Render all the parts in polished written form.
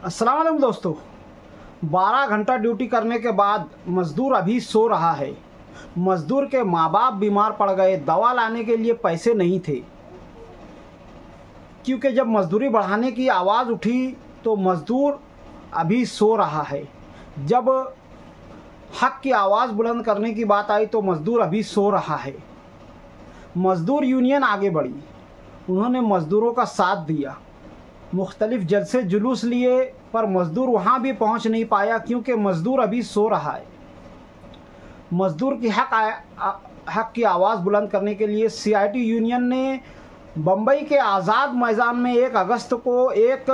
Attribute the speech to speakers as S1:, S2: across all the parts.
S1: अस्सलाम वालेकुम दोस्तों। 12 घंटा ड्यूटी करने के बाद मज़दूर अभी सो रहा है। मज़दूर के माँ बाप बीमार पड़ गए, दवा लाने के लिए पैसे नहीं थे। क्योंकि जब मज़दूरी बढ़ाने की आवाज़ उठी तो मज़दूर अभी सो रहा है। जब हक की आवाज़ बुलंद करने की बात आई तो मज़दूर अभी सो रहा है। मज़दूर यूनियन आगे बढ़ी, उन्होंने मज़दूरों का साथ दिया, मुख्तलिफ जलसे जुलूस लिए, पर मज़दूर वहाँ भी पहुँच नहीं पाया क्योंकि मज़दूर अभी सो रहा है। मज़दूर की हक की आवाज़ बुलंद करने के लिए CIT यूनियन ने बम्बई के आज़ाद मैदान में 1 अगस्त को एक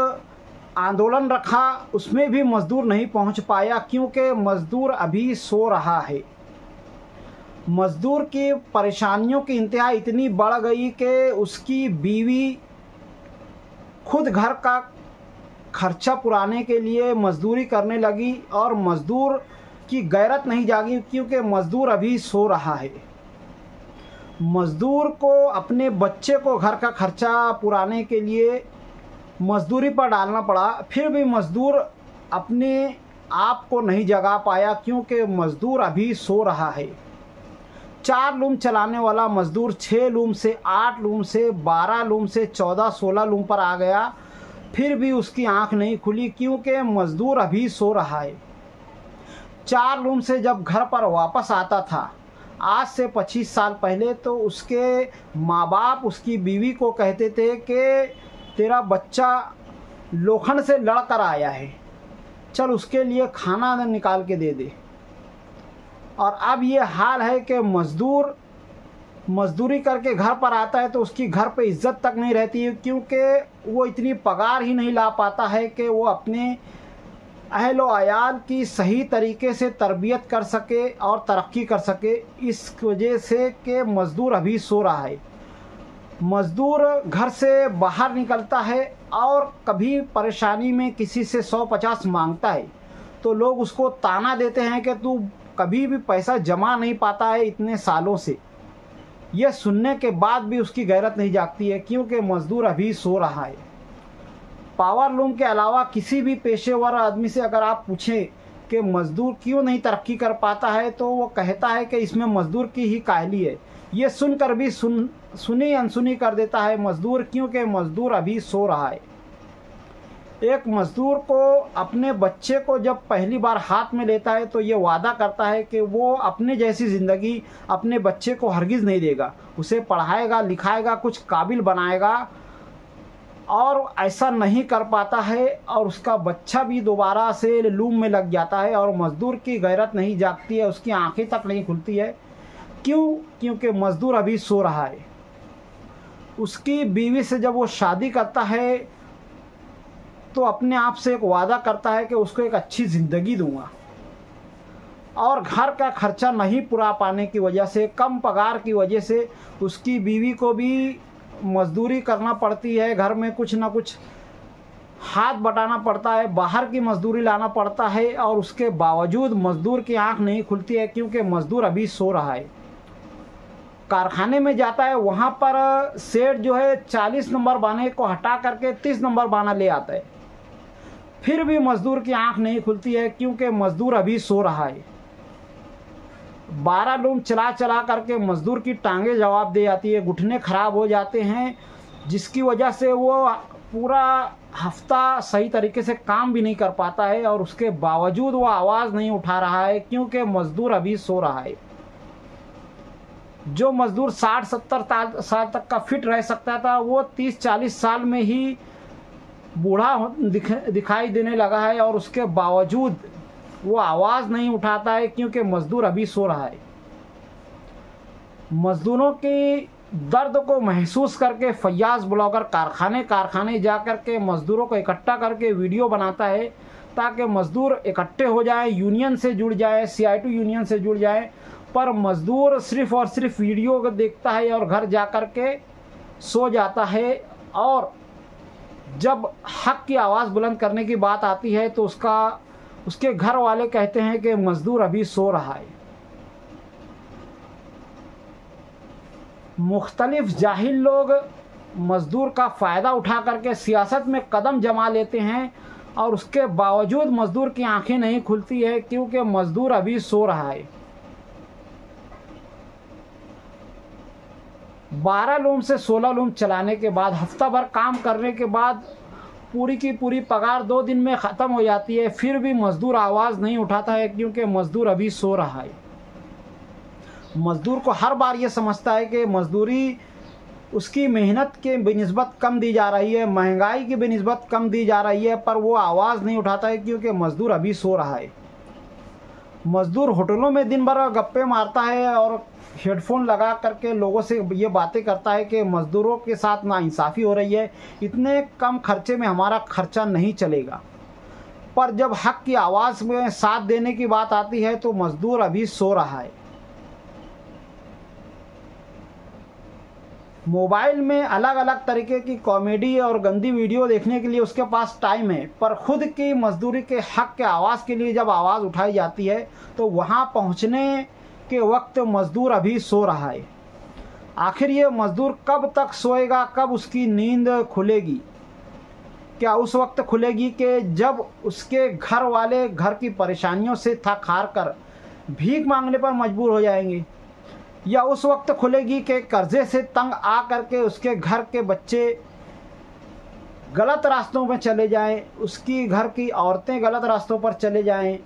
S1: आंदोलन रखा। उसमें भी मज़दूर नहीं पहुँच पाया क्योंकि मज़दूर अभी सो रहा है। मज़दूर की परेशानियों की इंतहा इतनी बढ़ गई कि उसकी बीवी खुद घर का खर्चा पुराने के लिए मज़दूरी करने लगी और मज़दूर की गैरत नहीं जागी क्योंकि मज़दूर अभी सो रहा है। मज़दूर को अपने बच्चे को घर का खर्चा पुराने के लिए मज़दूरी पर डालना पड़ा, फिर भी मज़दूर अपने आप को नहीं जगा पाया क्योंकि मज़दूर अभी सो रहा है। 4 लूम चलाने वाला मज़दूर 6 लूम से 8 लूम से 12 लूम से 14-16 लूम पर आ गया, फिर भी उसकी आंख नहीं खुली क्योंकि मज़दूर अभी सो रहा है। 4 लूम से जब घर पर वापस आता था आज से 25 साल पहले, तो उसके माँ बाप उसकी बीवी को कहते थे कि तेरा बच्चा लोखंड से लड़ कर आया है, चल उसके लिए खाना निकाल के दे दे। और अब ये हाल है कि मज़दूर मज़दूरी करके घर पर आता है तो उसकी घर पे इज़्ज़त तक नहीं रहती है क्योंकि वो इतनी पगार ही नहीं ला पाता है कि वो अपने अहल व अयाल की सही तरीके से तरबियत कर सके और तरक्की कर सके। इस वजह से कि मज़दूर अभी सो रहा है। मज़दूर घर से बाहर निकलता है और कभी परेशानी में किसी से 100-50 मांगता है तो लोग उसको ताना देते हैं कि तू कभी भी पैसा जमा नहीं पाता है इतने सालों से। यह सुनने के बाद भी उसकी गैरत नहीं जागती है क्योंकि मज़दूर अभी सो रहा है। पावर लूम के अलावा किसी भी पेशेवर आदमी से अगर आप पूछें कि मज़दूर क्यों नहीं तरक्की कर पाता है तो वो कहता है कि इसमें मज़दूर की ही काहली है। ये सुनकर भी सुनी अनसुनी कर देता है मज़दूर क्योंकि मज़दूर अभी सो रहा है। एक मज़दूर को अपने बच्चे को जब पहली बार हाथ में लेता है तो ये वादा करता है कि वो अपने जैसी ज़िंदगी अपने बच्चे को हरगिज़ नहीं देगा, उसे पढ़ाएगा लिखाएगा कुछ काबिल बनाएगा, और ऐसा नहीं कर पाता है और उसका बच्चा भी दोबारा से लूम में लग जाता है और मज़दूर की गैरत नहीं जागती है, उसकी आंखें तक नहीं खुलती है। क्यों? क्योंकि मज़दूर अभी सो रहा है। उसकी बीवी से जब वो शादी करता है तो अपने आप से एक वादा करता है कि उसको एक अच्छी ज़िंदगी दूंगा, और घर का खर्चा नहीं पूरा पाने की वजह से, कम पगार की वजह से उसकी बीवी को भी मज़दूरी करना पड़ती है, घर में कुछ ना कुछ हाथ बटाना पड़ता है, बाहर की मज़दूरी लाना पड़ता है, और उसके बावजूद मज़दूर की आंख नहीं खुलती है क्योंकि मज़दूर अभी सो रहा है। कारखाने में जाता है, वहाँ पर सेठ जो है 40 नंबर बाने को हटा करके 30 नंबर बाना ले आता है, फिर भी मज़दूर की आंख नहीं खुलती है क्योंकि मज़दूर अभी सो रहा है। 12 लूम चला चला करके मज़दूर की टांगें जवाब दे जाती है, घुटने ख़राब हो जाते हैं, जिसकी वजह से वो पूरा हफ्ता सही तरीके से काम भी नहीं कर पाता है, और उसके बावजूद वो आवाज़ नहीं उठा रहा है क्योंकि मज़दूर अभी सो रहा है। जो मज़दूर 60-70 साल तक का फिट रह सकता था वो 30-40 साल में ही बूढ़ा दिखाई देने लगा है, और उसके बावजूद वो आवाज़ नहीं उठाता है क्योंकि मज़दूर अभी सो रहा है। मज़दूरों की दर्द को महसूस करके फैयाज़ ब्लॉगर कारखाने जा कर के मज़दूरों को इकट्ठा करके वीडियो बनाता है ताकि मज़दूर इकट्ठे हो जाए, यूनियन से जुड़ जाए, CIT यूनियन से जुड़ जाए। पर मज़दूर सिर्फ़ और सिर्फ वीडियो को देखता है और घर जा कर के सो जाता है, और जब हक की आवाज़ बुलंद करने की बात आती है तो उसके घर वाले कहते हैं कि मज़दूर अभी सो रहा है। मुख्तलिफ जाहिल लोग मज़दूर का फ़ायदा उठा करके सियासत में कदम जमा लेते हैं और उसके बावजूद मजदूर की आंखें नहीं खुलती है, क्योंकि मजदूर अभी सो रहा है। 12 लूम से 16 लूम चलाने के बाद, हफ्ता भर काम करने के बाद पूरी की पूरी पगार 2 दिन में ख़त्म हो जाती है, फिर भी मज़दूर आवाज़ नहीं उठाता है, क्योंकि मज़दूर अभी सो रहा है। मज़दूर को हर बार ये समझता है कि मज़दूरी उसकी मेहनत के बिनिस्बत कम दी जा रही है, महंगाई की बिनिस्बत कम दी जा रही है, पर वो आवाज़ नहीं उठाता है, क्योंकि मज़दूर अभी सो रहा है। मज़दूर होटलों में दिन भर गप्पे मारता है और हेडफोन लगा करके लोगों से ये बातें करता है कि मज़दूरों के साथ नाइंसाफ़ी हो रही है, इतने कम खर्चे में हमारा खर्चा नहीं चलेगा। पर जब हक़ की आवाज़ में साथ देने की बात आती है तो मज़दूर अभी सो रहा है। मोबाइल में अलग अलग तरीके की कॉमेडी और गंदी वीडियो देखने के लिए उसके पास टाइम है, पर खुद की मजदूरी के हक़ के आवाज़ के लिए जब आवाज़ उठाई जाती है तो वहाँ पहुँचने के वक्त मज़दूर अभी सो रहा है। आखिर ये मज़दूर कब तक सोएगा, कब उसकी नींद खुलेगी? क्या उस वक्त खुलेगी कि जब उसके घर वाले घर की परेशानियों से थक हार कर भीख मांगने पर मजबूर हो जाएंगे, या उस वक्त खुलेगी कि कर्जे से तंग आ करके उसके घर के बच्चे गलत रास्तों में चले जाएं, उसकी घर की औरतें गलत रास्तों पर चले जाएं,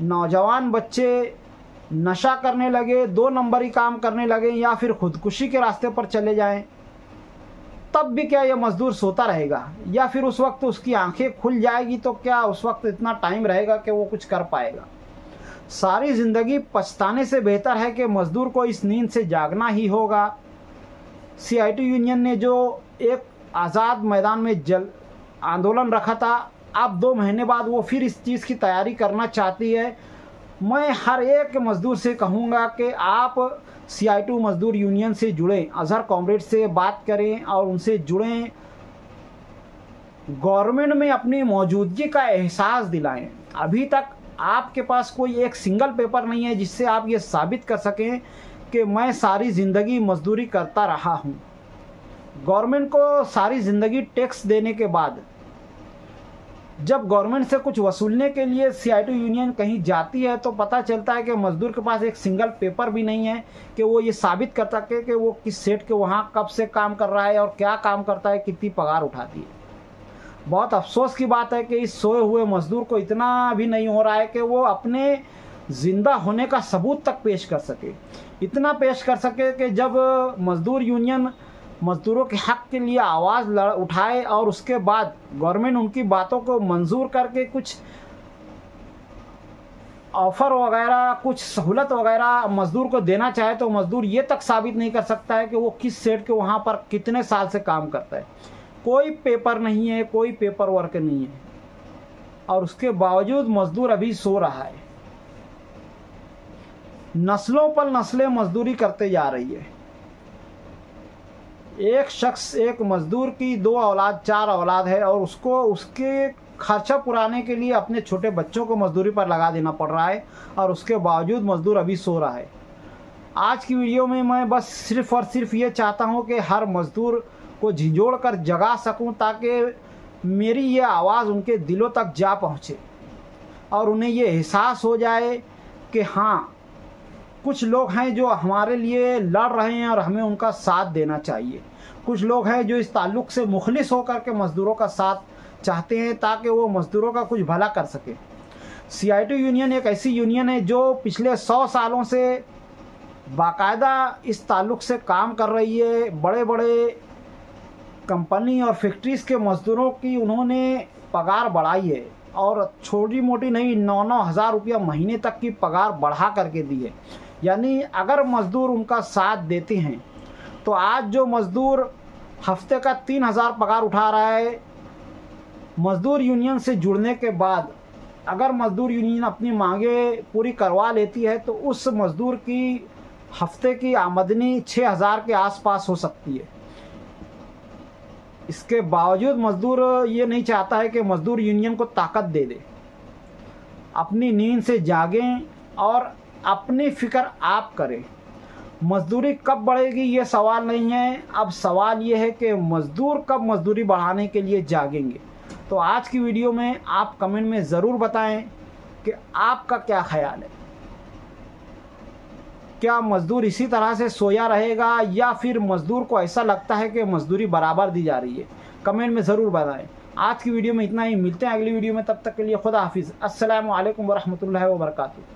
S1: नौजवान बच्चे नशा करने लगे, 2 नंबरी काम करने लगे, या फिर खुदकुशी के रास्ते पर चले जाएं? तब भी क्या यह मज़दूर सोता रहेगा? या फिर उस वक्त उसकी आंखें खुल जाएगी तो क्या उस वक्त इतना टाइम रहेगा कि वो कुछ कर पाएगा? सारी ज़िंदगी पछताने से बेहतर है कि मज़दूर को इस नींद से जागना ही होगा। CITU यूनियन ने जो एक आज़ाद मैदान में जल आंदोलन रखा था, अब 2 महीने बाद वो फिर इस चीज़ की तैयारी करना चाहती है। मैं हर एक मज़दूर से कहूँगा कि आप CITU मज़दूर यूनियन से जुड़ें, अज़हर कॉमरेड से बात करें और उनसे जुड़ें, गवर्नमेंट में अपनी मौजूदगी का एहसास दिलाएं। अभी तक आपके पास कोई एक सिंगल पेपर नहीं है जिससे आप ये साबित कर सकें कि मैं सारी ज़िंदगी मजदूरी करता रहा हूँ। गवर्नमेंट को सारी ज़िंदगी टैक्स देने के बाद जब गवर्नमेंट से कुछ वसूलने के लिए CITU यूनियन कहीं जाती है तो पता चलता है कि मज़दूर के पास एक सिंगल पेपर भी नहीं है कि वो ये साबित कर सके कि वो किस सेट के वहाँ कब से काम कर रहा है और क्या काम करता है, कितनी पगार उठाती है। बहुत अफसोस की बात है कि इस सोए हुए मज़दूर को इतना भी नहीं हो रहा है कि वो अपने ज़िंदा होने का सबूत तक पेश कर सके। इतना पेश कर सके कि जब मज़दूर यूनियन मज़दूरों के हक़ के लिए आवाज़ उठाए और उसके बाद गवर्नमेंट उनकी बातों को मंजूर करके कुछ ऑफ़र वगैरह, कुछ सहूलत वगैरह मज़दूर को देना चाहे तो मज़दूर ये तक साबित नहीं कर सकता है कि वो किस सेट के वहाँ पर कितने साल से काम करता है। कोई पेपर नहीं है, कोई पेपर वर्क नहीं है, और उसके बावजूद मज़दूर अभी सो रहा है। नस्लों पर नस्लें मज़दूरी करते जा रही है। एक शख्स, एक मज़दूर की 2 औलाद 4 औलाद है और उसको उसके खर्चा पुराने के लिए अपने छोटे बच्चों को मज़दूरी पर लगा देना पड़ रहा है, और उसके बावजूद मज़दूर अभी सो रहा है। आज की वीडियो में मैं बस सिर्फ़ और सिर्फ ये चाहता हूँ कि हर मज़दूर को झिझोड़ कर जगा सकूं, ताकि मेरी ये आवाज़ उनके दिलों तक जा पहुँचे और उन्हें ये एहसास हो जाए कि हाँ, कुछ लोग हैं जो हमारे लिए लड़ रहे हैं और हमें उनका साथ देना चाहिए। कुछ लोग हैं जो इस ताल्लुक़ से मुखलिस होकर के मज़दूरों का साथ चाहते हैं ताकि वो मज़दूरों का कुछ भला कर सके। CITU यूनियन एक ऐसी यूनियन है जो पिछले 100 सालों से बाकायदा इस ताल्लुक़ से काम कर रही है। बड़े बड़े कंपनी और फैक्ट्रीज़ के मज़दूरों की उन्होंने पगार बढ़ाई है, और छोटी मोटी नहीं, 9-9 हज़ार रुपया महीने तक की पगार बढ़ा करके दी है। यानी अगर मज़दूर उनका साथ देते हैं तो आज जो मज़दूर हफ्ते का 3,000 पगार उठा रहा है, मज़दूर यूनियन से जुड़ने के बाद अगर मज़दूर यूनियन अपनी मांगे पूरी करवा लेती है तो उस मज़दूर की हफ्ते की आमदनी 6,000 के आसपास हो सकती है। इसके बावजूद मज़दूर ये नहीं चाहता है कि मज़दूर यूनियन को ताकत दे दे। अपनी नींद से जागें और अपनी फ़िक्र आप करें। मज़दूरी कब बढ़ेगी ये सवाल नहीं है, अब सवाल ये है कि मज़दूर कब मज़दूरी बढ़ाने के लिए जागेंगे। तो आज की वीडियो में आप कमेंट में ज़रूर बताएं कि आपका क्या ख्याल है। क्या मज़दूर इसी तरह से सोया रहेगा या फिर मज़दूर को ऐसा लगता है कि मज़दूरी बराबर दी जा रही है? कमेंट में ज़रूर बताएं। आज की वीडियो में इतना ही, मिलते हैं अगली वीडियो में, तब तक के लिए खुदा हाफिज़। अस्सलामु अलैकुम वरहमतुल्लाहि वबरकातुहू।